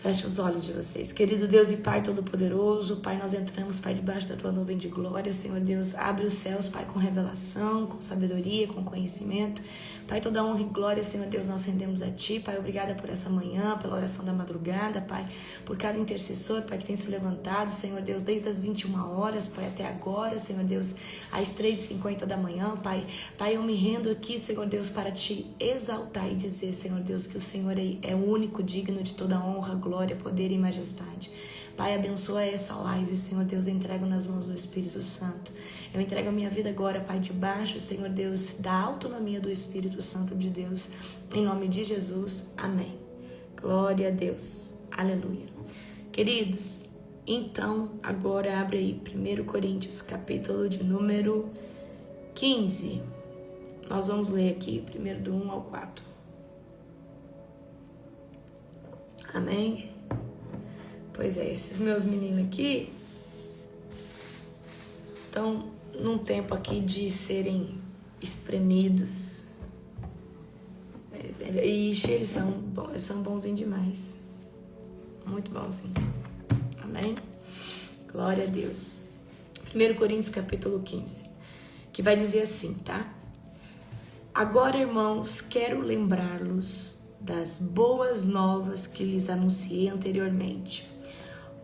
Feche os olhos de vocês. Querido Deus e Pai Todo-Poderoso, Pai, nós entramos, Pai, debaixo da Tua nuvem de glória. Senhor Deus, abre os céus, Pai, com revelação, com sabedoria, com conhecimento. Pai, toda honra e glória, Senhor Deus, nós rendemos a Ti. Pai, obrigada por essa manhã, pela oração da madrugada, Pai, por cada intercessor, Pai, que tem se levantado, Senhor Deus, desde as 21 horas, Pai, até agora, Senhor Deus, às 3h50 da manhã, Pai. Pai, eu me rendo aqui, Senhor Deus, para Te exaltar e dizer, Senhor Deus, que o Senhor é o único digno de toda honra, glória, poder e majestade. Pai, abençoa essa live, Senhor Deus, eu entrego nas mãos do Espírito Santo. Eu entrego a minha vida agora, Pai, debaixo, Senhor Deus, da autonomia do Espírito Santo de Deus. Em nome de Jesus, amém. Glória a Deus. Aleluia. Queridos, então, agora abre aí 1 Coríntios, capítulo de número 15. Nós vamos ler aqui, primeiro do 1 ao 4. Amém? Pois é, esses meus meninos aqui estão num tempo aqui de serem espremidos. Ixi, eles são bonzinhos demais. Muito bonzinhos. Amém? Glória a Deus. 1 Coríntios capítulo 15, que vai dizer assim, tá? Agora, irmãos, quero lembrá-los das boas novas que lhes anunciei anteriormente.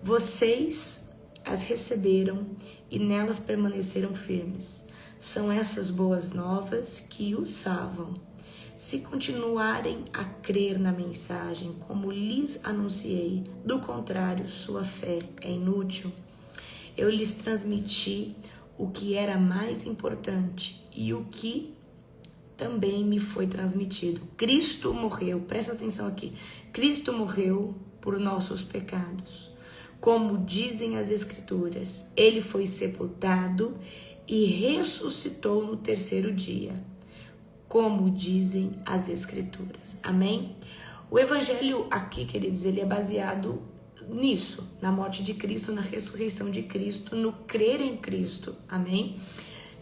Vocês as receberam e nelas permaneceram firmes. São essas boas novas que os salvam. Se continuarem a crer na mensagem como lhes anunciei, do contrário, sua fé é inútil. Eu lhes transmiti o que era mais importante e o que também me foi transmitido. Cristo morreu, presta atenção aqui, Cristo morreu por nossos pecados. Como dizem as Escrituras, ele foi sepultado e ressuscitou no terceiro dia. Como dizem as Escrituras. Amém? O Evangelho aqui, queridos, ele é baseado nisso, na morte de Cristo, na ressurreição de Cristo, no crer em Cristo. Amém?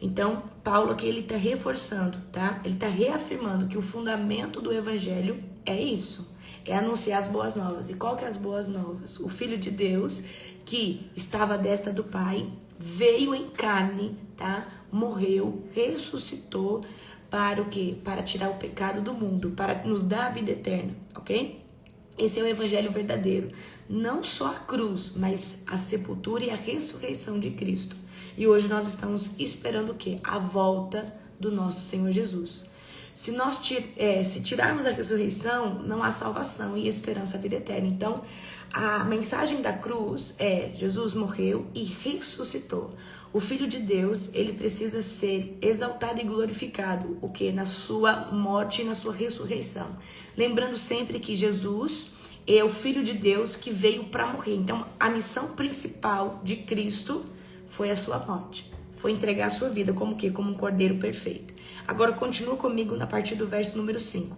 Então, Paulo aqui, ele está reforçando, tá? Ele está reafirmando que o fundamento do Evangelho é isso, é anunciar as boas novas. E qual que é as boas novas? O Filho de Deus, que estava à destra do Pai, veio em carne, tá? Morreu, ressuscitou para o quê? Para tirar o pecado do mundo, para nos dar a vida eterna, ok? Esse é o Evangelho verdadeiro. Não só a cruz, mas a sepultura e a ressurreição de Cristo. E hoje nós estamos esperando o quê? A volta do nosso Senhor Jesus. Se tirarmos a ressurreição, não há salvação e esperança à vida eterna. Então, a mensagem da cruz é: Jesus morreu e ressuscitou. O Filho de Deus, ele precisa ser exaltado e glorificado, o que? Na sua morte e na sua ressurreição. Lembrando sempre que Jesus é o Filho de Deus que veio para morrer. Então, a missão principal de Cristo foi a sua morte. Foi entregar a sua vida como o quê? Como um cordeiro perfeito. Agora, continua comigo na partir do verso número 5.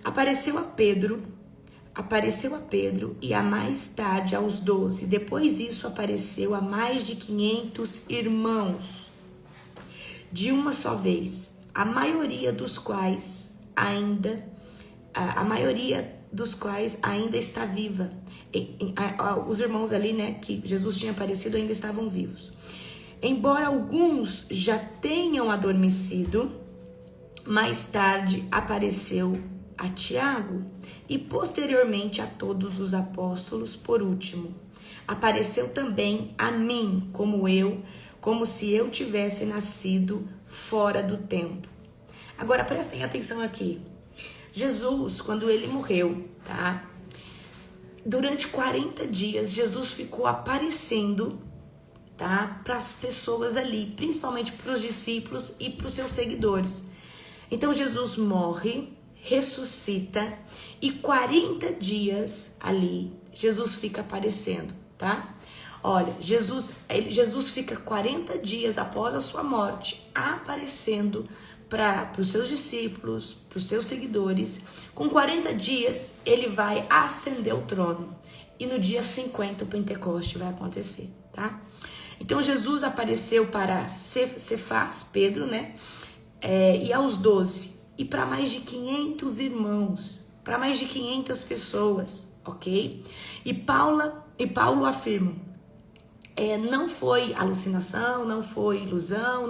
Apareceu a Pedro e a mais tarde aos 12. Depois disso apareceu a mais de 500 irmãos, de uma só vez, a maioria dos quais ainda está viva. Os irmãos ali, né, que Jesus tinha aparecido, ainda estavam vivos. Embora alguns já tenham adormecido, mais tarde apareceu a Tiago e posteriormente a todos os apóstolos. Por último, apareceu também a mim, como se eu tivesse nascido fora do tempo. Agora prestem atenção aqui. Jesus, quando ele morreu, tá? Durante 40 dias, Jesus ficou aparecendo, tá? Para as pessoas ali, principalmente para os discípulos e para os seus seguidores. Então Jesus morre, ressuscita e 40 dias ali Jesus fica aparecendo, tá? Olha, Jesus fica 40 dias após a sua morte aparecendo para os seus discípulos, para os seus seguidores. Com 40 dias ele vai ascender o trono e no dia 50 o Pentecoste vai acontecer, tá? Então Jesus apareceu para Cefas, Pedro, né? E aos 12 e para mais de 500 irmãos, para mais de 500 pessoas, ok? E Paulo afirma, não foi alucinação, não foi ilusão,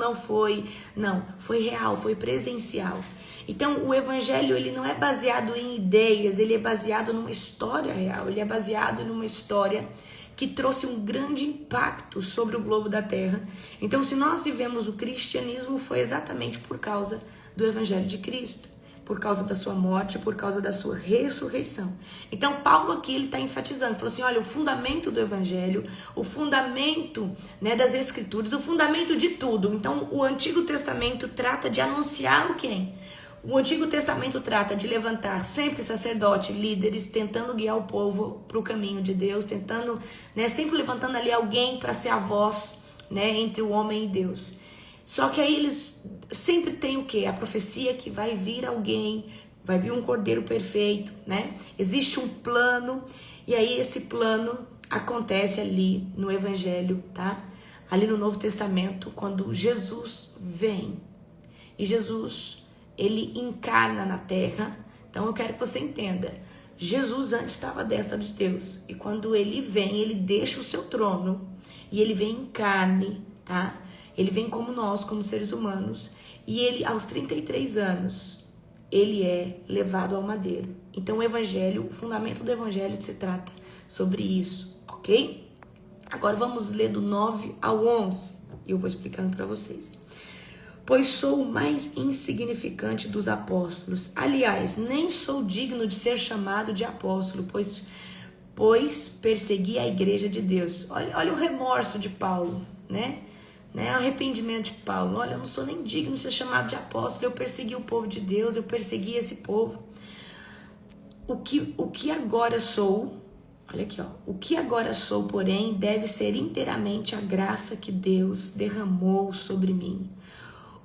foi real, foi presencial. Então, o evangelho, ele não é baseado em ideias, ele é baseado numa história real, ele é baseado numa história que trouxe um grande impacto sobre o globo da terra. Então, se nós vivemos o cristianismo, foi exatamente por causa do evangelho de Cristo, por causa da sua morte, por causa da sua ressurreição. Então, Paulo aqui, ele está enfatizando, falou assim, olha, o fundamento do evangelho, o fundamento, né, das escrituras, o fundamento de tudo. Então, o Antigo Testamento trata de anunciar o quem? O Antigo Testamento trata de levantar sempre sacerdotes, líderes, tentando guiar o povo para o caminho de Deus, tentando, né, sempre levantando ali alguém para ser a voz, né, entre o homem e Deus. Só que aí eles sempre têm o quê? A profecia que vai vir alguém, vai vir um cordeiro perfeito, né? Existe um plano, e aí esse plano acontece ali no Evangelho, tá? Ali no Novo Testamento, quando Jesus vem. E Jesus, ele encarna na terra. Então eu quero que você entenda. Jesus antes estava à destra de Deus. E quando ele vem, ele deixa o seu trono. E ele vem em carne, tá? Ele vem como nós, como seres humanos. E ele, aos 33 anos, ele é levado ao madeiro. Então o evangelho, o fundamento do evangelho se trata sobre isso, ok? Agora vamos ler do 9 ao 11. E eu vou explicando para vocês. Pois sou o mais insignificante dos apóstolos. Aliás, nem sou digno de ser chamado de apóstolo, pois persegui a igreja de Deus. Olha o remorso de Paulo, né? O arrependimento de Paulo. Olha, eu não sou nem digno de ser chamado de apóstolo, eu persegui o povo de Deus, eu persegui esse povo. O que agora sou, olha aqui, ó, o que agora sou, porém, deve ser inteiramente a graça que Deus derramou sobre mim.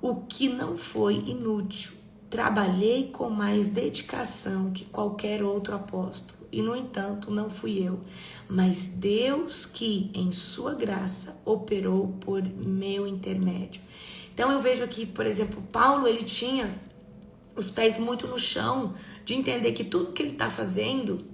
O que não foi inútil, trabalhei com mais dedicação que qualquer outro apóstolo. E, no entanto, não fui eu, mas Deus que, em sua graça, operou por meu intermédio. Então, eu vejo aqui, por exemplo, Paulo, ele tinha os pés muito no chão, de entender que tudo que ele está fazendo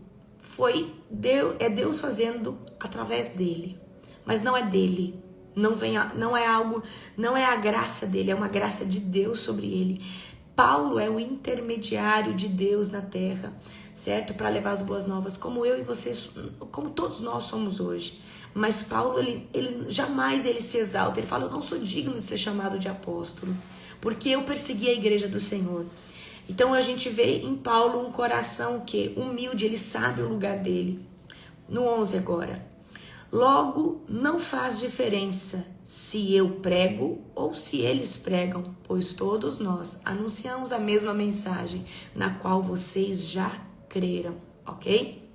é Deus fazendo através dele, mas não é dele. Não é a graça dele, é uma graça de Deus sobre ele. Paulo é o intermediário de Deus na terra, certo? Para levar as boas novas, como eu e vocês, como todos nós somos hoje. Mas Paulo, ele jamais ele se exalta. Ele fala, eu não sou digno de ser chamado de apóstolo, porque eu persegui a igreja do Senhor. Então a gente vê em Paulo um coração que humilde, ele sabe o lugar dele. No 11 agora. Logo, não faz diferença se eu prego ou se eles pregam, pois todos nós anunciamos a mesma mensagem, na qual vocês já creram, ok?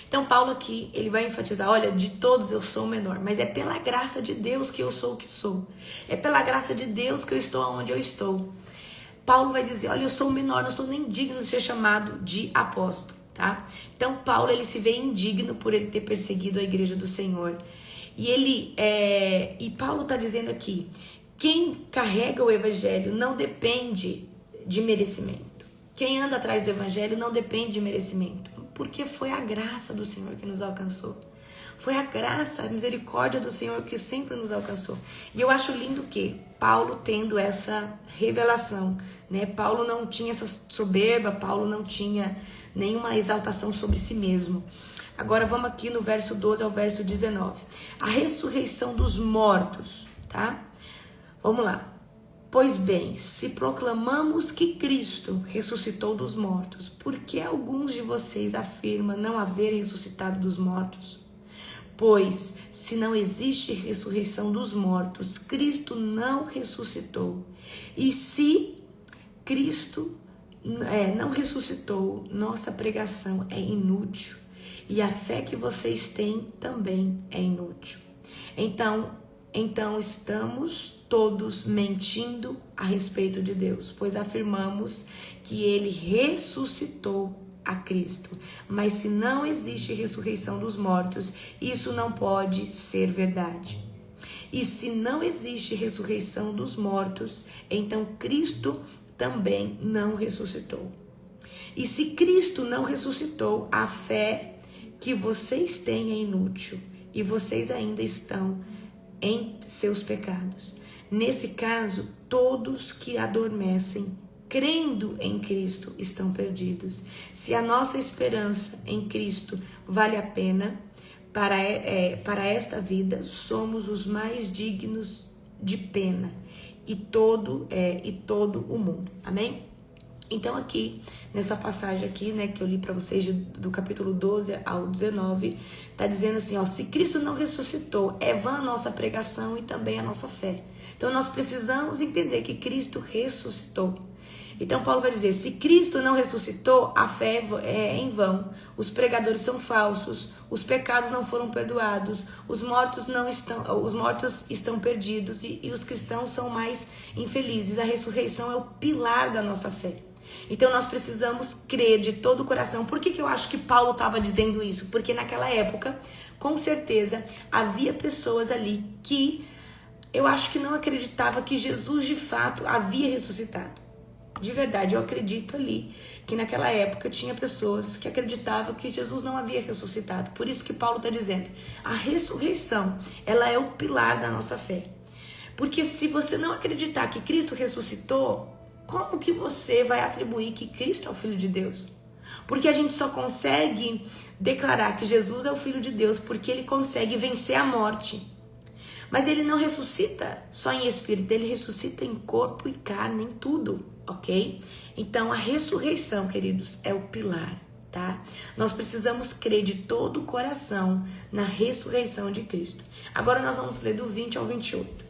Então, Paulo aqui, ele vai enfatizar, olha, de todos eu sou o menor, mas é pela graça de Deus que eu sou o que sou. É pela graça de Deus que eu estou onde eu estou. Paulo vai dizer, olha, eu sou o menor, não sou nem digno de ser chamado de apóstolo. Tá? Então Paulo, ele se vê indigno por ele ter perseguido a igreja do Senhor. E Paulo está dizendo aqui, quem carrega o evangelho não depende de merecimento. Quem anda atrás do evangelho não depende de merecimento, porque foi a graça do Senhor que nos alcançou. Foi a graça, a misericórdia do Senhor que sempre nos alcançou. E eu acho lindo que Paulo tendo essa revelação, né? Paulo não tinha essa soberba, Paulo não tinha nenhuma exaltação sobre si mesmo. Agora vamos aqui no verso 12 ao verso 19. A ressurreição dos mortos, tá? Vamos lá. Pois bem, se proclamamos que Cristo ressuscitou dos mortos, por que alguns de vocês afirmam não haver ressuscitado dos mortos? Pois, se não existe ressurreição dos mortos, Cristo não ressuscitou. E se Cristo não ressuscitou, nossa pregação é inútil. E a fé que vocês têm também é inútil. Então estamos todos mentindo a respeito de Deus, pois afirmamos que Ele ressuscitou a Cristo. Mas se não existe ressurreição dos mortos, isso não pode ser verdade. E se não existe ressurreição dos mortos, então Cristo também não ressuscitou. E se Cristo não ressuscitou, a fé que vocês têm é inútil e vocês ainda estão em seus pecados. Nesse caso, todos que adormecem, crendo em Cristo, estão perdidos. Se a nossa esperança em Cristo vale a pena para esta vida, somos os mais dignos de pena e todo o mundo. Amém? Então aqui, nessa passagem aqui, né, que eu li para vocês do capítulo 12 ao 19, tá dizendo assim, ó, se Cristo não ressuscitou, é vã a nossa pregação e também a nossa fé. Então nós precisamos entender que Cristo ressuscitou. Então Paulo vai dizer, se Cristo não ressuscitou, a fé é em vão, os pregadores são falsos, os pecados não foram perdoados, os mortos estão perdidos e os cristãos são mais infelizes. A ressurreição é o pilar da nossa fé. Então nós precisamos crer de todo o coração. Por que eu acho que Paulo estava dizendo isso? Porque naquela época, com certeza, havia pessoas ali que eu acho que não acreditavam que Jesus de fato havia ressuscitado. De verdade, eu acredito ali que naquela época tinha pessoas que acreditavam que Jesus não havia ressuscitado. Por isso que Paulo está dizendo, a ressurreição, ela é o pilar da nossa fé. Porque se você não acreditar que Cristo ressuscitou, como que você vai atribuir que Cristo é o Filho de Deus? Porque a gente só consegue declarar que Jesus é o Filho de Deus porque ele consegue vencer a morte. Mas ele não ressuscita só em espírito, ele ressuscita em corpo e carne, em tudo, ok? Então a ressurreição, queridos, é o pilar, tá? Nós precisamos crer de todo o coração na ressurreição de Cristo. Agora nós vamos ler do 20 ao 28.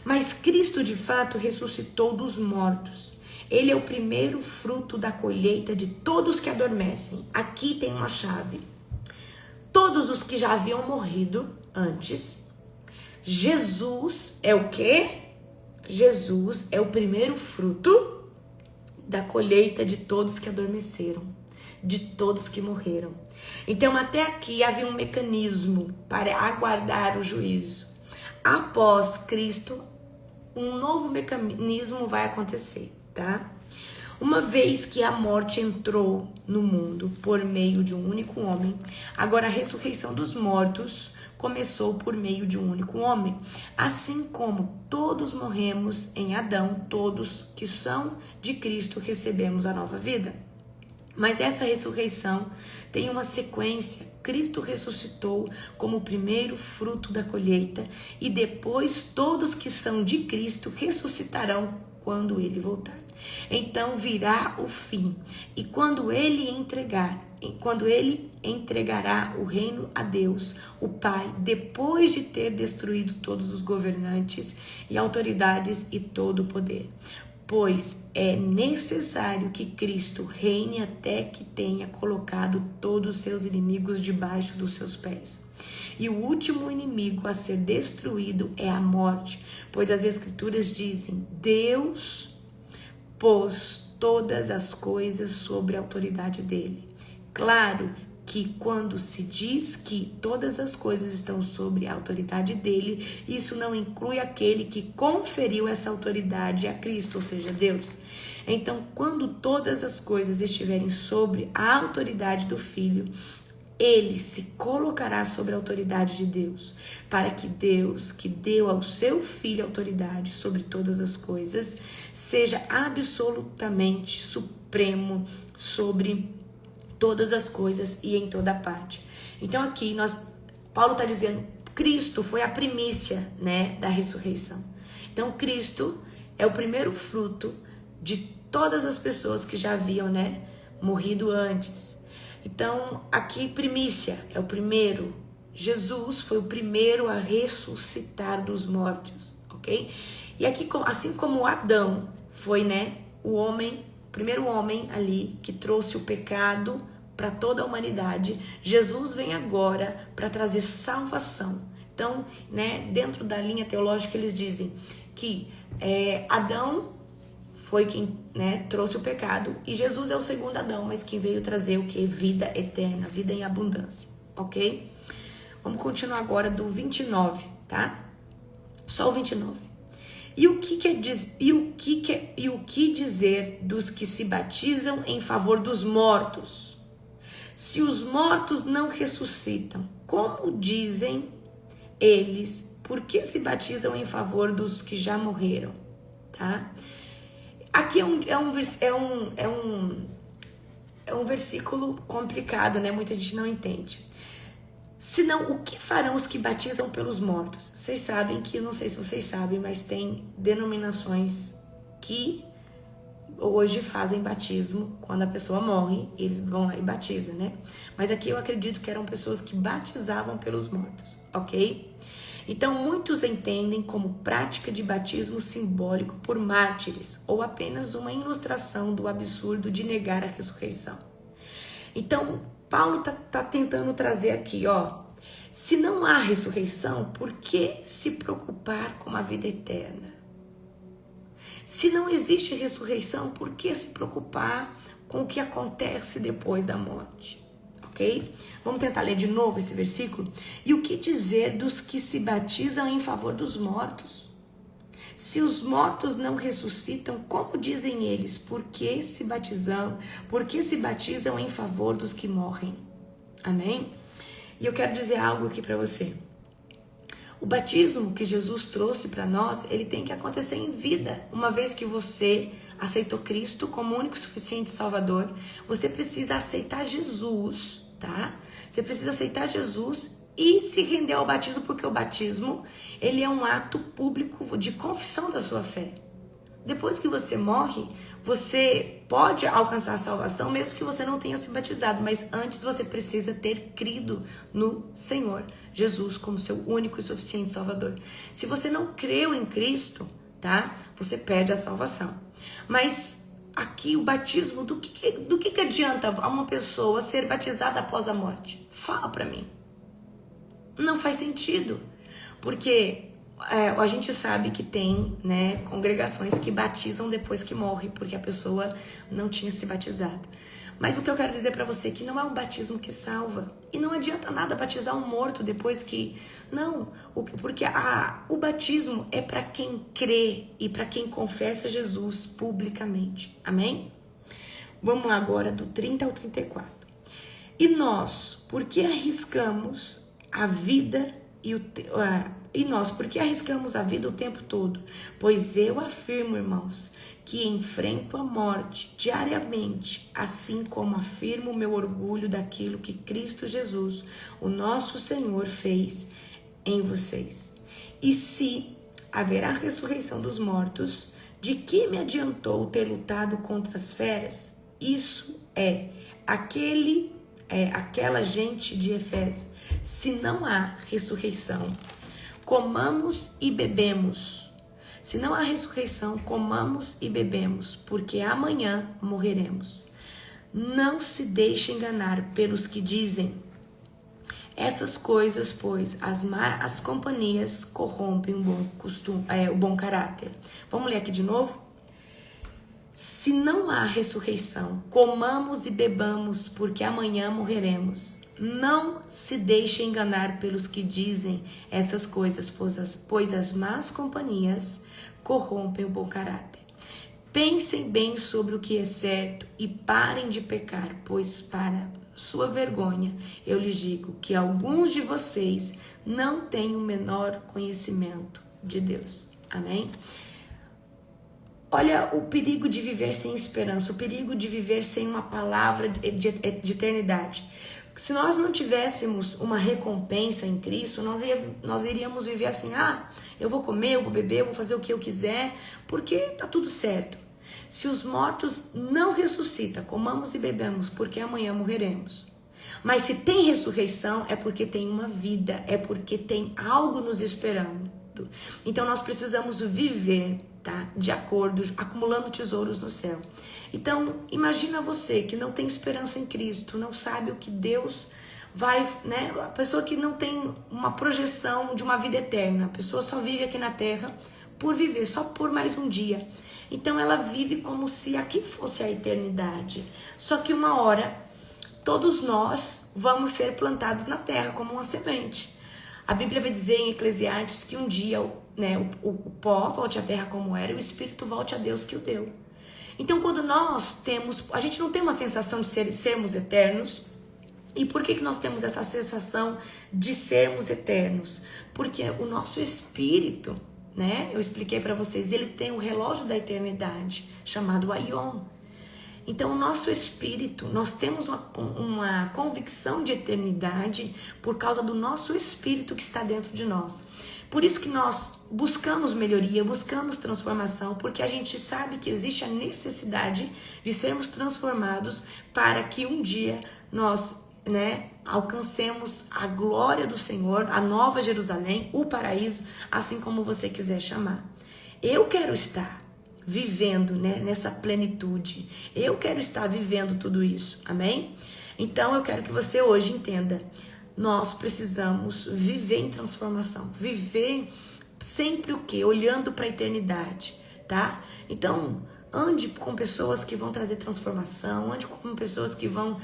Mas Cristo de fato ressuscitou dos mortos. Ele é o primeiro fruto da colheita de todos que adormecem. Aqui tem uma chave. Todos os que já haviam morrido antes, Jesus é o quê? Jesus é o primeiro fruto da colheita de todos que adormeceram, de todos que morreram. Então até aqui havia um mecanismo para aguardar o juízo. Após Cristo, um novo mecanismo vai acontecer, tá? Uma vez que a morte entrou no mundo por meio de um único homem, agora a ressurreição dos mortos começou por meio de um único homem. Assim como todos morremos em Adão, todos que são de Cristo recebemos a nova vida. Mas essa ressurreição tem uma sequência. Cristo ressuscitou como o primeiro fruto da colheita e depois todos que são de Cristo ressuscitarão quando ele voltar. Então virá o fim e quando ele entregará o reino a Deus, o Pai, depois de ter destruído todos os governantes e autoridades e todo o poder. Pois é necessário que Cristo reine até que tenha colocado todos os seus inimigos debaixo dos seus pés. E o último inimigo a ser destruído é a morte, pois as Escrituras dizem, Deus pôs todas as coisas sob a autoridade dele. Claro que quando se diz que todas as coisas estão sob a autoridade dele, isso não inclui aquele que conferiu essa autoridade a Cristo, ou seja, Deus. Então, quando todas as coisas estiverem sob a autoridade do Filho, ele se colocará sobre a autoridade de Deus, para que Deus, que deu ao seu Filho autoridade sobre todas as coisas, seja absolutamente supremo sobre todas as coisas e em toda parte. Então aqui Paulo está dizendo, Cristo foi a primícia, né, da ressurreição. Então Cristo é o primeiro fruto de todas as pessoas que já haviam, né, morrido antes. Então aqui primícia é o primeiro. Jesus foi o primeiro a ressuscitar dos mortos, ok? E aqui, assim como Adão foi, né, o primeiro homem ali que trouxe o pecado para toda a humanidade, Jesus vem agora para trazer salvação. Então, né, dentro da linha teológica eles dizem que Adão foi quem, né, trouxe o pecado e Jesus é o segundo Adão, mas quem veio trazer o que? Vida eterna, vida em abundância, ok? Vamos continuar agora do 29, tá? Só o 29. E o que dizer dos que se batizam em favor dos mortos? Se os mortos não ressuscitam, como dizem eles, por que se batizam em favor dos que já morreram? Tá? Aqui é um versículo complicado, né? Muita gente não entende. Senão, o que farão os que batizam pelos mortos? Vocês sabem que, eu não sei se vocês sabem, mas tem denominações que hoje fazem batismo quando a pessoa morre, eles vão lá e batizam, né? Mas aqui eu acredito que eram pessoas que batizavam pelos mortos, ok? Então, muitos entendem como prática de batismo simbólico por mártires ou apenas uma ilustração do absurdo de negar a ressurreição. Então, Paulo tá tentando trazer aqui, ó, se não há ressurreição, por que se preocupar com a vida eterna? Se não existe ressurreição, por que se preocupar com o que acontece depois da morte? Ok? Vamos tentar ler de novo esse versículo? E o que dizer dos que se batizam em favor dos mortos? Se os mortos não ressuscitam, como dizem eles, por que se batizam em favor dos que morrem? Amém? E eu quero dizer algo aqui para você. O batismo que Jesus trouxe para nós, ele tem que acontecer em vida. Uma vez que você aceitou Cristo como único e suficiente Salvador, você precisa aceitar Jesus, tá? Você precisa aceitar Jesus e se render ao batismo, porque o batismo, ele é um ato público de confissão da sua fé. Depois que você morre, você pode alcançar a salvação, mesmo que você não tenha se batizado, mas antes você precisa ter crido no Senhor Jesus como seu único e suficiente Salvador. Se você não creu em Cristo, tá? Você perde a salvação. Mas aqui o batismo, do que adianta uma pessoa ser batizada após a morte? Fala pra mim. Não faz sentido, porque a gente sabe que tem, né, congregações que batizam depois que morre, porque a pessoa não tinha se batizado. Mas o que eu quero dizer pra você é que não é o batismo que salva. E não adianta nada batizar um morto depois que... Não, porque o batismo é para quem crê e para quem confessa Jesus publicamente. Amém? Vamos lá agora do 30 ao 34. E nós, por que arriscamos a vida o tempo todo? Pois eu afirmo, irmãos, que enfrento a morte diariamente, assim como afirmo o meu orgulho daquilo que Cristo Jesus, o nosso Senhor, fez em vocês. E se haverá ressurreição dos mortos, de que me adiantou ter lutado contra as feras? Isso é aquela gente de Efésio. Se não há ressurreição, comamos e bebemos. Se não há ressurreição, comamos e bebemos, porque amanhã morreremos. Não se deixe enganar pelos que dizem essas coisas, pois as companhias corrompem o bom caráter. Vamos ler aqui de novo? Se não há ressurreição, comamos e bebamos, porque amanhã morreremos. Não se deixe enganar pelos que dizem essas coisas, pois as más companhias corrompem o bom caráter. Pensem bem sobre o que é certo e parem de pecar, pois para sua vergonha eu lhes digo que alguns de vocês não têm o menor conhecimento de Deus. Amém? Olha o perigo de viver sem esperança, o perigo de viver sem uma palavra de eternidade. Se nós não tivéssemos uma recompensa em Cristo, nós iríamos viver assim, eu vou comer, eu vou beber, eu vou fazer o que eu quiser, porque tá tudo certo. Se os mortos não ressuscitam, comamos e bebemos, porque amanhã morreremos. Mas se tem ressurreição, é porque tem uma vida, é porque tem algo nos esperando. Então nós precisamos viver, tá? De acordo, acumulando tesouros no céu. Então imagina você que não tem esperança em Cristo, não sabe o que Deus vai, né? A pessoa que não tem uma projeção de uma vida eterna, a pessoa só vive aqui na terra por viver, só por mais um dia. Então ela vive como se aqui fosse a eternidade. Só que uma hora todos nós vamos ser plantados na terra como uma semente. A Bíblia vai dizer em Eclesiastes que um dia né, o pó volte à terra como era e o espírito volte a Deus que o deu. Então, quando nós temos, a gente não tem uma sensação de sermos eternos. E por que nós temos essa sensação de sermos eternos? Porque o nosso espírito, né? Eu expliquei para vocês, ele tem o relógio da eternidade, chamado Aion. Então, o nosso espírito, nós temos uma convicção de eternidade por causa do nosso espírito que está dentro de nós. Por isso que nós buscamos melhoria, buscamos transformação, porque a gente sabe que existe a necessidade de sermos transformados para que um dia nós, né, alcancemos a glória do Senhor, a nova Jerusalém, o paraíso, assim como você quiser chamar. Eu quero estar vivendo, né, nessa plenitude. Eu quero estar vivendo tudo isso. Amém? Então eu quero que você hoje entenda. Nós precisamos viver em transformação. Viver sempre o quê? Olhando para a eternidade, tá? Então, ande com pessoas que vão trazer transformação, ande com pessoas que vão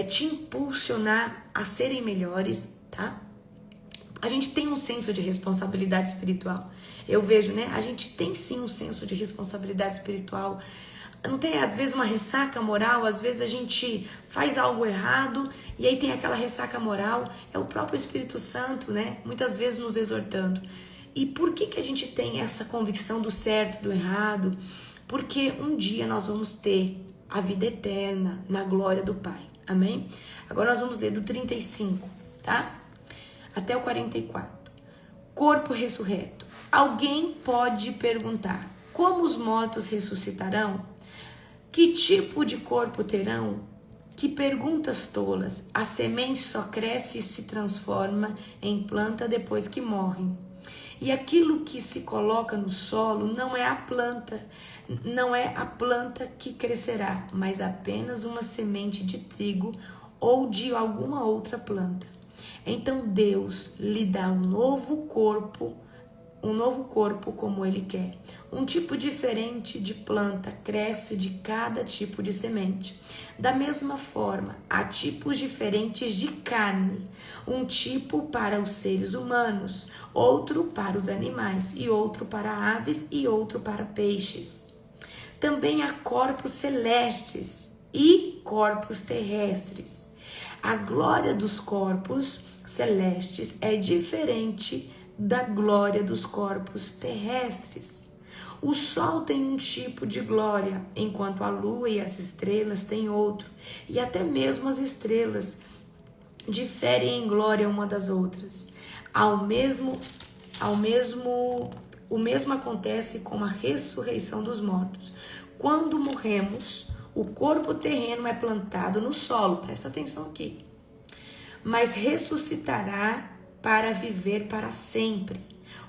te impulsionar a serem melhores, tá? A gente tem um senso de responsabilidade espiritual. Eu vejo, né? A gente tem sim um senso de responsabilidade espiritual. Não tem, às vezes, uma ressaca moral, às vezes a gente faz algo errado e aí tem aquela ressaca moral. É o próprio Espírito Santo, né? Muitas vezes nos exortando. E por que a gente tem essa convicção do certo e do errado? Porque um dia nós vamos ter a vida eterna na glória do Pai. Amém? Agora nós vamos ler do 35, tá? Até o 44. Corpo ressurreto. Alguém pode perguntar: como os mortos ressuscitarão? Que tipo de corpo terão? Que perguntas tolas! A semente só cresce e se transforma em planta depois que morre. E aquilo que se coloca no solo não é a planta que crescerá, mas apenas uma semente de trigo ou de alguma outra planta. Então Deus lhe dá um novo corpo como Ele quer. Um tipo diferente de planta cresce de cada tipo de semente. Da mesma forma, há tipos diferentes de carne. Um tipo para os seres humanos, outro para os animais, e outro para aves e outro para peixes. Também há corpos celestes e corpos terrestres. A glória dos corpos celestes é diferente da glória dos corpos terrestres. O sol tem um tipo de glória, enquanto a lua e as estrelas têm outro, e até mesmo as estrelas diferem em glória uma das outras. O mesmo acontece com a ressurreição dos mortos. Quando morremos, o corpo terreno é plantado no solo, presta atenção aqui, mas ressuscitará para viver para sempre.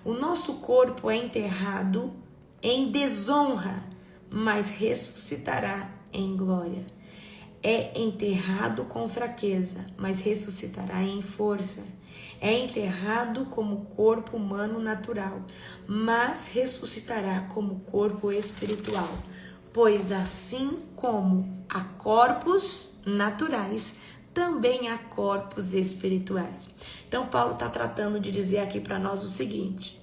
O nosso corpo é enterrado em desonra, mas ressuscitará em glória. É enterrado com fraqueza, mas ressuscitará em força. É enterrado como corpo humano natural, mas ressuscitará como corpo espiritual. Pois assim como há corpos naturais, também há corpos espirituais. Então Paulo está tratando de dizer aqui para nós o seguinte,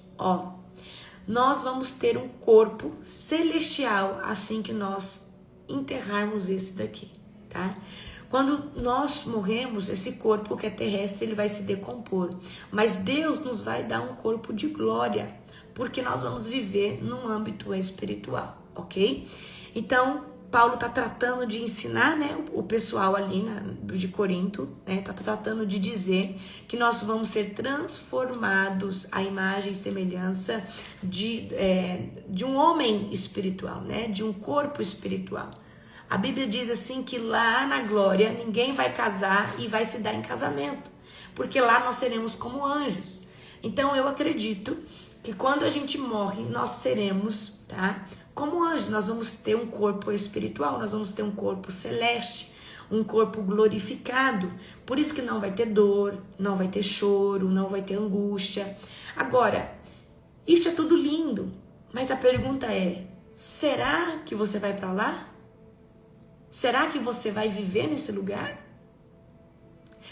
nós vamos ter um corpo celestial assim que nós enterrarmos esse daqui, tá? Quando nós morremos, esse corpo que é terrestre, ele vai se decompor, mas Deus nos vai dar um corpo de glória, porque nós vamos viver num âmbito espiritual, ok? Então, Paulo está tratando de ensinar, né, o pessoal ali de Corinto, né, está tratando de dizer que nós vamos ser transformados à imagem e semelhança de um homem espiritual, né, de um corpo espiritual. A Bíblia diz assim que lá na glória ninguém vai casar e vai se dar em casamento, porque lá nós seremos como anjos. Então eu acredito que quando a gente morre, nós seremos, tá? Como anjos, nós vamos ter um corpo espiritual, nós vamos ter um corpo celeste, um corpo glorificado. Por isso que não vai ter dor, não vai ter choro, não vai ter angústia. Agora, isso é tudo lindo, mas a pergunta é, será que você vai para lá? Será que você vai viver nesse lugar?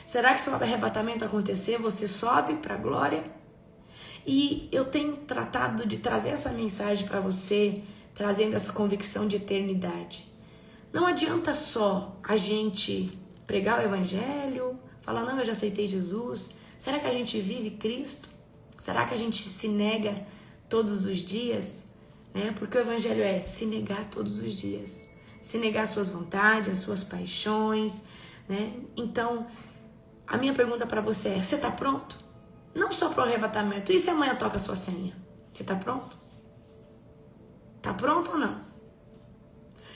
Será que se o arrebatamento acontecer, você sobe para a glória? E eu tenho tratado de trazer essa mensagem para você, trazendo essa convicção de eternidade. Não adianta só a gente pregar o evangelho, falar, não, eu já aceitei Jesus. Será que a gente vive Cristo? Será que a gente se nega todos os dias? Né? Porque o evangelho é se negar todos os dias. Se negar as suas vontades, as suas paixões, né? Então, a minha pergunta para você é, você está pronto? Não só para o arrebatamento. E se amanhã toca a sua senha? Você está pronto? Está pronto ou não?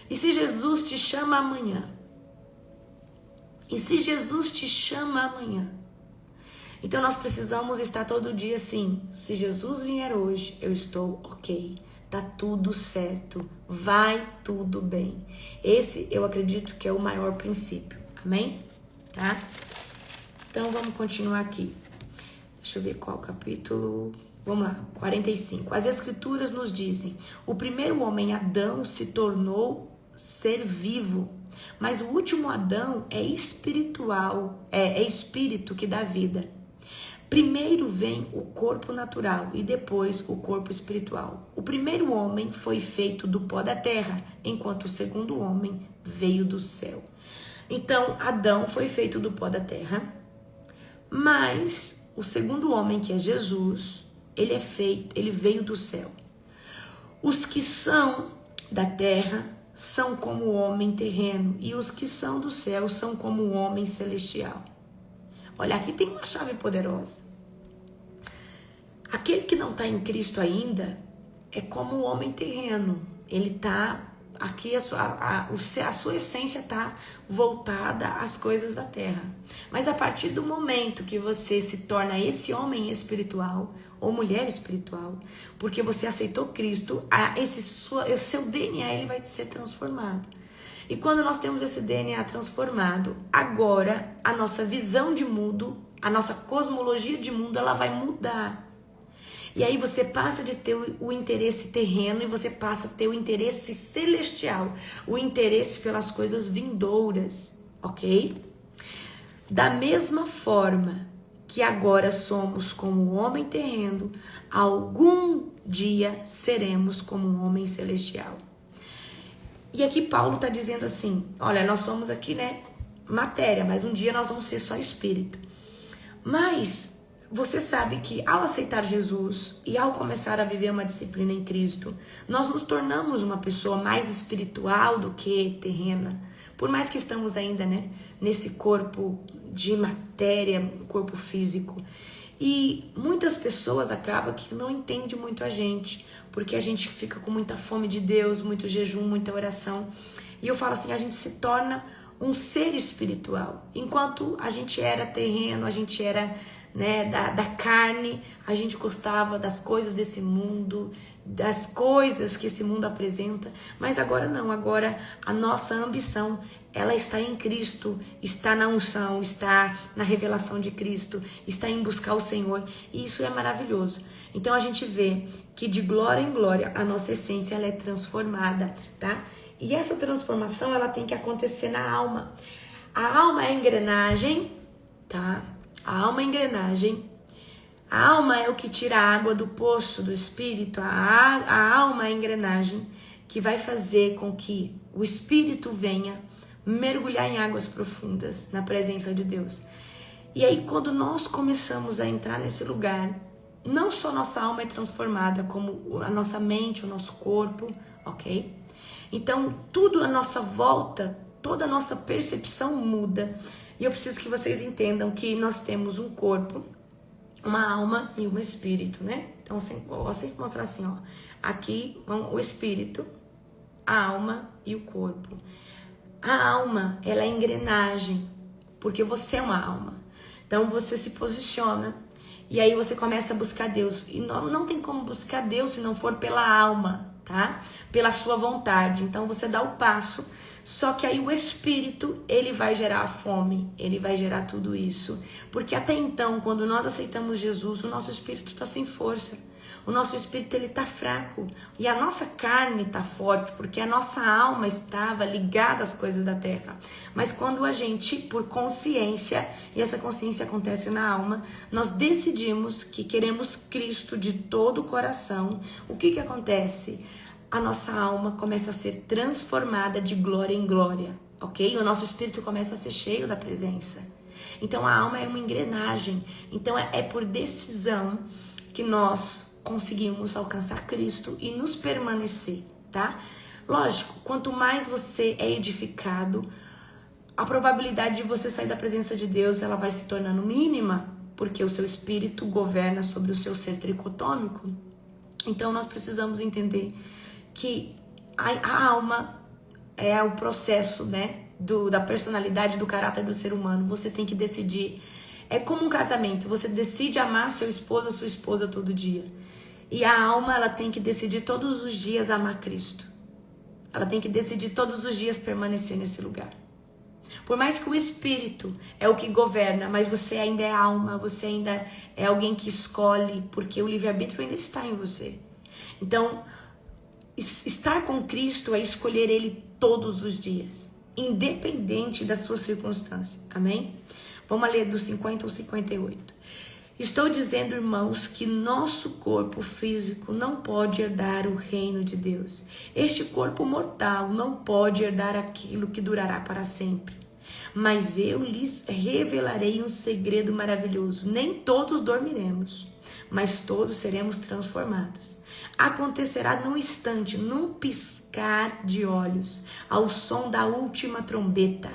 E se Jesus te chama amanhã? E se Jesus te chama amanhã? Então nós precisamos estar todo dia assim. Se Jesus vier hoje, eu estou ok. Tá tudo certo. Vai tudo bem. Esse eu acredito que é o maior princípio. Amém? Tá? Então vamos continuar aqui. Deixa eu ver qual capítulo. Vamos lá, 45. As escrituras nos dizem: o primeiro homem, Adão, se tornou ser vivo, mas o último Adão é espiritual, é espírito que dá vida. Primeiro vem o corpo natural e depois o corpo espiritual. O primeiro homem foi feito do pó da terra, enquanto o segundo homem veio do céu. Então, Adão foi feito do pó da terra, mas o segundo homem, que é Jesus, ele veio do céu. Os que são da terra são como o homem terreno, e os que são do céu são como o homem celestial. Olha, aqui tem uma chave poderosa. Aquele que não está em Cristo ainda é como o homem terreno. Ele está aqui, a sua essência está voltada às coisas da terra. Mas a partir do momento que você se torna esse homem espiritual ou mulher espiritual, porque você aceitou Cristo, o seu DNA ele vai ser transformado. E quando nós temos esse DNA transformado, agora a nossa visão de mundo, a nossa cosmologia de mundo, ela vai mudar. E aí você passa de ter o interesse terreno e você passa a ter o interesse celestial, o interesse pelas coisas vindouras, ok? Da mesma forma que agora somos como o homem terreno, algum dia seremos como um homem celestial. E aqui Paulo está dizendo assim, olha, nós somos aqui, né, matéria, mas um dia nós vamos ser só espírito. Mas você sabe que ao aceitar Jesus e ao começar a viver uma disciplina em Cristo, nós nos tornamos uma pessoa mais espiritual do que terrena. Por mais que estamos ainda, né, nesse corpo de matéria, corpo físico. E muitas pessoas acabam que não entendem muito a gente, porque a gente fica com muita fome de Deus, muito jejum, muita oração. E eu falo assim, a gente se torna um ser espiritual. Enquanto a gente era terreno, a gente era, né, da carne, a gente gostava das coisas desse mundo, das coisas que esse mundo apresenta, mas agora não, agora a nossa ambição, ela está em Cristo, está na unção, está na revelação de Cristo, está em buscar o Senhor, e isso é maravilhoso. Então a gente vê que de glória em glória a nossa essência ela é transformada, tá? E essa transformação ela tem que acontecer na alma. A alma é a engrenagem, tá? A alma é a engrenagem. A alma é o que tira a água do poço do espírito. A alma é a engrenagem que vai fazer com que o espírito venha mergulhar em águas profundas na presença de Deus. E aí quando nós começamos a entrar nesse lugar, não só nossa alma é transformada, como a nossa mente, o nosso corpo, ok? Então tudo à nossa volta, toda a nossa percepção muda. E eu preciso que vocês entendam que nós temos um corpo, uma alma e um espírito, né? Então, eu vou sempre mostrar assim, ó. Aqui, o espírito, a alma e o corpo. A alma, ela é a engrenagem, porque você é uma alma. Então, você se posiciona e aí você começa a buscar Deus. E não tem como buscar Deus se não for pela alma, tá? Pela sua vontade. Então, você dá o passo Só que aí o Espírito, ele vai gerar a fome, ele vai gerar tudo isso. Porque até então, quando nós aceitamos Jesus, o nosso espírito está sem força. O nosso espírito, ele está fraco. E a nossa carne está forte, porque a nossa alma estava ligada às coisas da terra. Mas quando a gente, por consciência, e essa consciência acontece na alma, nós decidimos que queremos Cristo de todo o coração, o que acontece? A nossa alma começa a ser transformada de glória em glória, ok? O nosso espírito começa a ser cheio da presença. Então a alma é uma engrenagem. Então é por decisão que nós conseguimos alcançar Cristo e nos permanecer, tá? Lógico, quanto mais você é edificado, a probabilidade de você sair da presença de Deus, ela vai se tornando mínima, porque o seu espírito governa sobre o seu ser tricotômico. Então nós precisamos entender que a alma é o processo, né, da personalidade, do caráter do ser humano. Você tem que decidir. É como um casamento. Você decide amar seu esposo, a sua esposa todo dia. E a alma, ela tem que decidir todos os dias amar Cristo. Ela tem que decidir todos os dias permanecer nesse lugar. Por mais que o espírito é o que governa, mas você ainda é alma, você ainda é alguém que escolhe, porque o livre-arbítrio ainda está em você. Então, estar com Cristo é escolher Ele todos os dias, independente da sua circunstância. Amém? Vamos ler do 50 ao 58. Estou dizendo, irmãos, que nosso corpo físico não pode herdar o reino de Deus. Este corpo mortal não pode herdar aquilo que durará para sempre. Mas eu lhes revelarei um segredo maravilhoso. Nem todos dormiremos, mas todos seremos transformados. Acontecerá num instante, num piscar de olhos, ao som da última trombeta.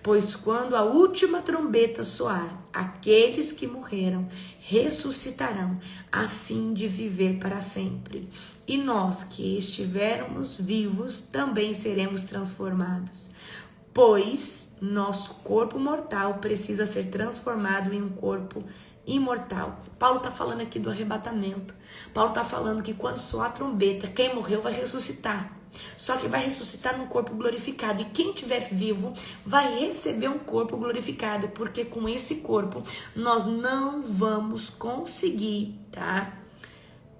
Pois quando a última trombeta soar, aqueles que morreram ressuscitarão, a fim de viver para sempre. E nós que estivermos vivos também seremos transformados. Pois nosso corpo mortal precisa ser transformado em um corpo imortal. Paulo está falando aqui do arrebatamento. Paulo está falando que quando soar a trombeta, quem morreu vai ressuscitar. Só que vai ressuscitar num corpo glorificado. E quem estiver vivo vai receber um corpo glorificado. Porque com esse corpo nós não vamos conseguir, tá,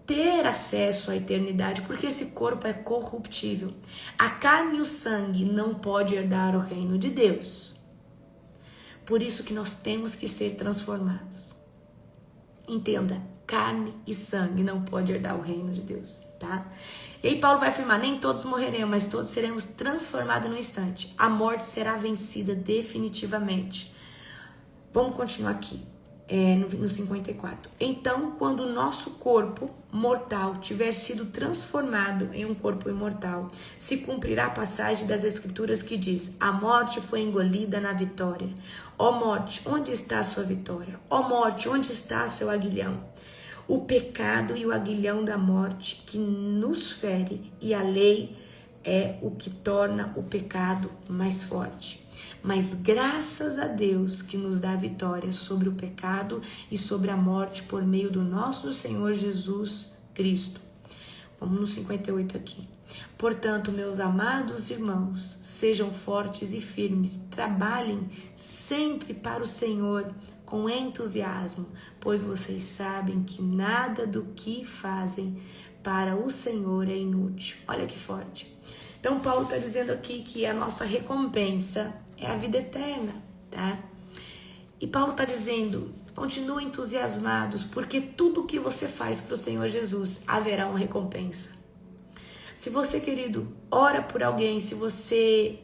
ter acesso à eternidade. Porque esse corpo é corruptível. A carne e o sangue não podem herdar o reino de Deus. Por isso que nós temos que ser transformados. Entenda, carne e sangue não pode herdar o reino de Deus, tá? E aí Paulo vai afirmar, nem todos morreremos, mas todos seremos transformados no instante. A morte será vencida definitivamente. Vamos continuar aqui, no 54. Então, quando o nosso corpo mortal tiver sido transformado em um corpo imortal, se cumprirá a passagem das Escrituras que diz, a morte foi engolida na vitória. Ó morte, onde está a sua vitória? Ó morte, onde está seu aguilhão? O pecado e o aguilhão da morte que nos fere, e a lei é o que torna o pecado mais forte. Mas graças a Deus que nos dá vitória sobre o pecado e sobre a morte por meio do nosso Senhor Jesus Cristo. Vamos no 58 aqui. Portanto, meus amados irmãos, sejam fortes e firmes, trabalhem sempre para o Senhor com entusiasmo, pois vocês sabem que nada do que fazem para o Senhor é inútil. Olha que forte. Então, Paulo está dizendo aqui que a nossa recompensa é a vida eterna, tá? E Paulo está dizendo, continuem entusiasmados, porque tudo que você faz para o Senhor Jesus haverá uma recompensa. Se você, querido, ora por alguém, se você,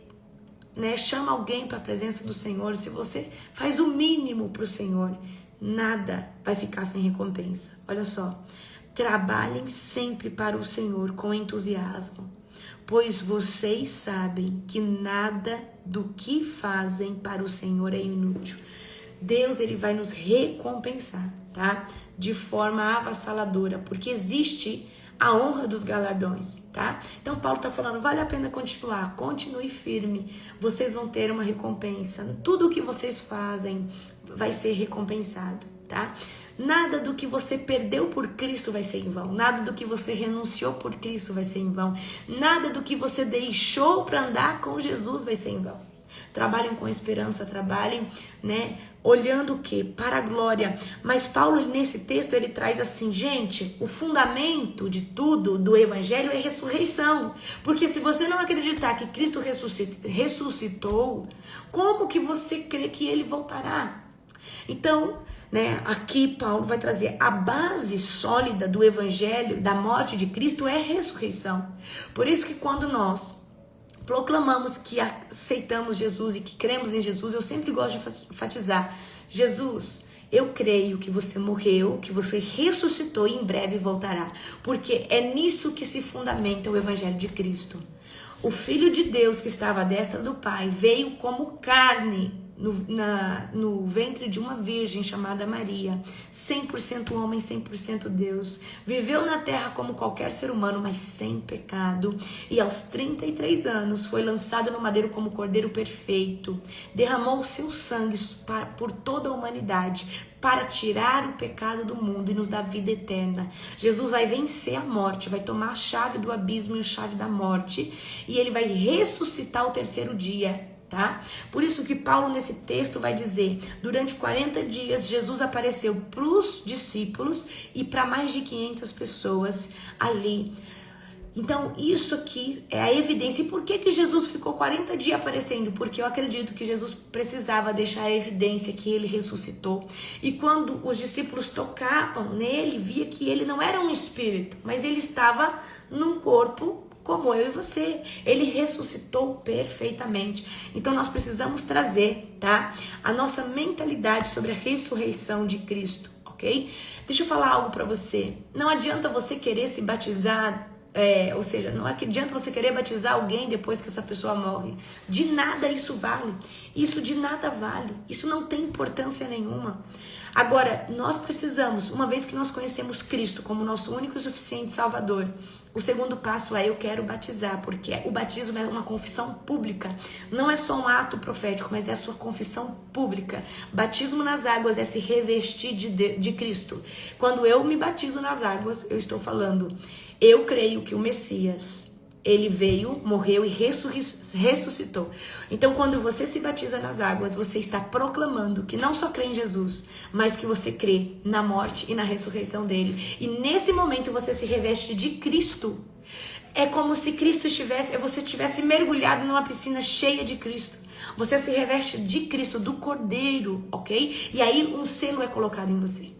chama alguém para a presença do Senhor, se você faz o mínimo para o Senhor, nada vai ficar sem recompensa. Olha só, trabalhem sempre para o Senhor com entusiasmo, pois vocês sabem que nada do que fazem para o Senhor é inútil. Deus, ele vai nos recompensar, tá? De forma avassaladora, porque existe a honra dos galardões, tá? Então Paulo tá falando, vale a pena continuar, continue firme, vocês vão ter uma recompensa. Tudo o que vocês fazem vai ser recompensado, tá? Nada do que você perdeu por Cristo vai ser em vão. Nada do que você renunciou por Cristo vai ser em vão. Nada do que você deixou para andar com Jesus vai ser em vão. Trabalhem com esperança, trabalhem, né, olhando o quê? Para a glória. Mas Paulo, nesse texto, ele traz assim, gente, o fundamento de tudo do evangelho é ressurreição. Porque se você não acreditar que Cristo ressuscitou, como que você crê que ele voltará? Então, né, aqui Paulo vai trazer a base sólida do evangelho, da morte de Cristo, é a ressurreição. Por isso que quando nós proclamamos que aceitamos Jesus e que cremos em Jesus, eu sempre gosto de enfatizar: Jesus, eu creio que você morreu, que você ressuscitou e em breve voltará. Porque é nisso que se fundamenta o evangelho de Cristo. O Filho de Deus que estava à destra do Pai veio como carne no ventre de uma virgem chamada Maria, 100% homem, 100% Deus, viveu na terra como qualquer ser humano, mas sem pecado, e aos 33 anos foi lançado no madeiro como cordeiro perfeito, derramou o seu sangue por toda a humanidade, para tirar o pecado do mundo e nos dar vida eterna. Jesus vai vencer a morte, vai tomar a chave do abismo e a chave da morte, e ele vai ressuscitar ao terceiro dia. Tá? Por isso que Paulo nesse texto vai dizer, durante 40 dias Jesus apareceu para os discípulos e para mais de 500 pessoas ali. Então isso aqui é a evidência. E por que Jesus ficou 40 dias aparecendo? Porque eu acredito que Jesus precisava deixar a evidência que ele ressuscitou. E quando os discípulos tocavam nele, via que ele não era um espírito, mas ele estava num corpo como eu e você. Ele ressuscitou perfeitamente. Então nós precisamos trazer, tá, a nossa mentalidade sobre a ressurreição de Cristo, ok? Deixa eu falar algo para você. Não adianta você querer se batizar, ou seja, não adianta você querer batizar alguém depois que essa pessoa morre. De nada isso vale. Isso de nada vale. Isso não tem importância nenhuma. Agora, nós precisamos, uma vez que nós conhecemos Cristo como nosso único e suficiente Salvador, o segundo passo é: eu quero batizar, porque o batismo é uma confissão pública. Não é só um ato profético, mas é a sua confissão pública. Batismo nas águas é se revestir de Cristo. Quando eu me batizo nas águas, eu estou falando: eu creio que o Messias, ele veio, morreu e ressuscitou. Então, quando você se batiza nas águas, você está proclamando que não só crê em Jesus, mas que você crê na morte e na ressurreição dele. E nesse momento você se reveste de Cristo. É como se Cristo você tivesse mergulhado numa piscina cheia de Cristo. Você se reveste de Cristo, do Cordeiro, ok? E aí um selo é colocado em você.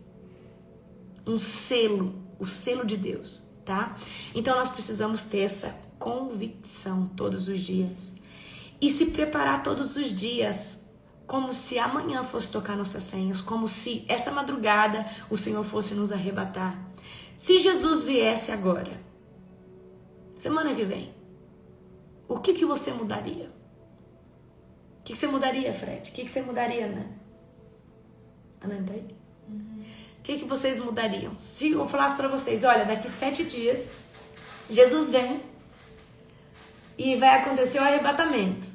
Um selo, o selo de Deus, tá? Então nós precisamos ter essa convicção todos os dias e se preparar todos os dias, como se amanhã fosse tocar nossas senhas, como se essa madrugada o Senhor fosse nos arrebatar. Se Jesus viesse agora, semana que vem, o que você mudaria? O que você mudaria, Fred? O que você mudaria, Ana? Ana, tá aí? O que vocês mudariam? Se eu falasse para vocês, olha, daqui 7 dias Jesus vem e vai acontecer o arrebatamento,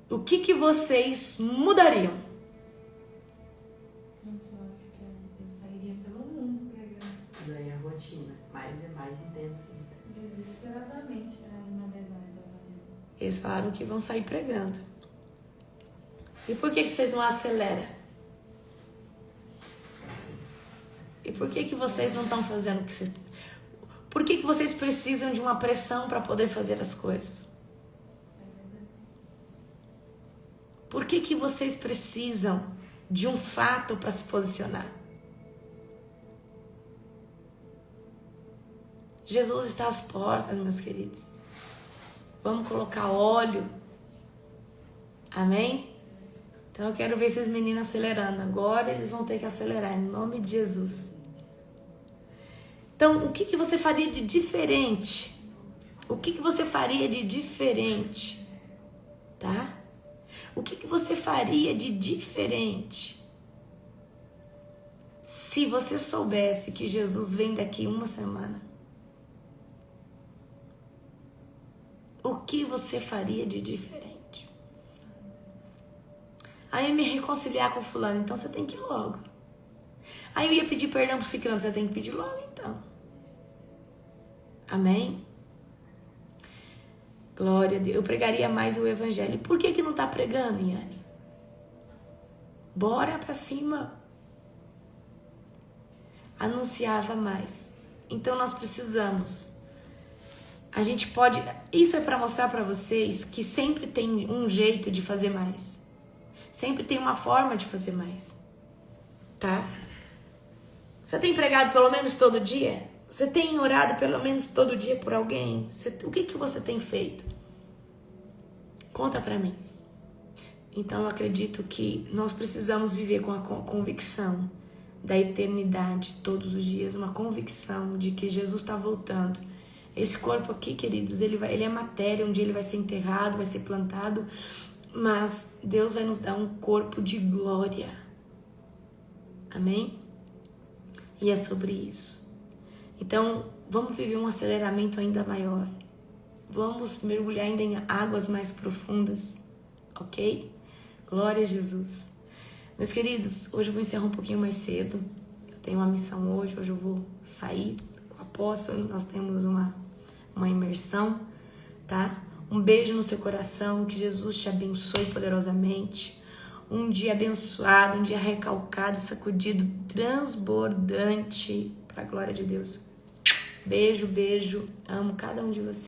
o que vocês mudariam? Nossa, eu acho que eu sairia pelo mundo pregando. Daí a rotina, mais e mais intensa. Desesperadamente, na verdade. Eles falaram que vão sair pregando. E por que vocês não aceleram? E por que vocês não estão fazendo o que vocês... Por que vocês precisam de uma pressão para poder fazer as coisas? Por que vocês precisam de um fato para se posicionar? Jesus está às portas, meus queridos. Vamos colocar óleo. Amém? Então eu quero ver esses meninos acelerando. Agora eles vão ter que acelerar, em nome de Jesus. Então, o que você faria de diferente? O que você faria de diferente? Tá? O que você faria de diferente se você soubesse que Jesus vem daqui uma semana? O que você faria de diferente? Aí me reconciliar com fulano, então você tem que ir logo. Aí eu ia pedir perdão pro ciclano, você tem que pedir logo então. Amém? Glória a Deus. Eu pregaria mais o evangelho. Por que não tá pregando, Yane? Bora pra cima. Anunciava mais. Então nós precisamos. A gente pode... Isso é para mostrar para vocês que sempre tem um jeito de fazer mais. Sempre tem uma forma de fazer mais. Tá? Você tem pregado pelo menos todo dia? Você tem orado pelo menos todo dia por alguém? O que você tem feito? Conta pra mim. Então eu acredito que nós precisamos viver com a convicção da eternidade todos os dias, uma convicção de que Jesus está voltando. Esse corpo aqui, queridos, ele é matéria, um dia ele vai ser enterrado, vai ser plantado, mas Deus vai nos dar um corpo de glória. Amém? E é sobre isso. Então, vamos viver um aceleramento ainda maior. Vamos mergulhar ainda em águas mais profundas, ok? Glória a Jesus. Meus queridos, hoje eu vou encerrar um pouquinho mais cedo. Eu tenho uma missão hoje eu vou sair com o apóstolo. Nós temos uma imersão, tá? Um beijo no seu coração, que Jesus te abençoe poderosamente. Um dia abençoado, um dia recalcado, sacudido, transbordante, para a glória de Deus. Beijo, beijo. Amo cada um de vocês.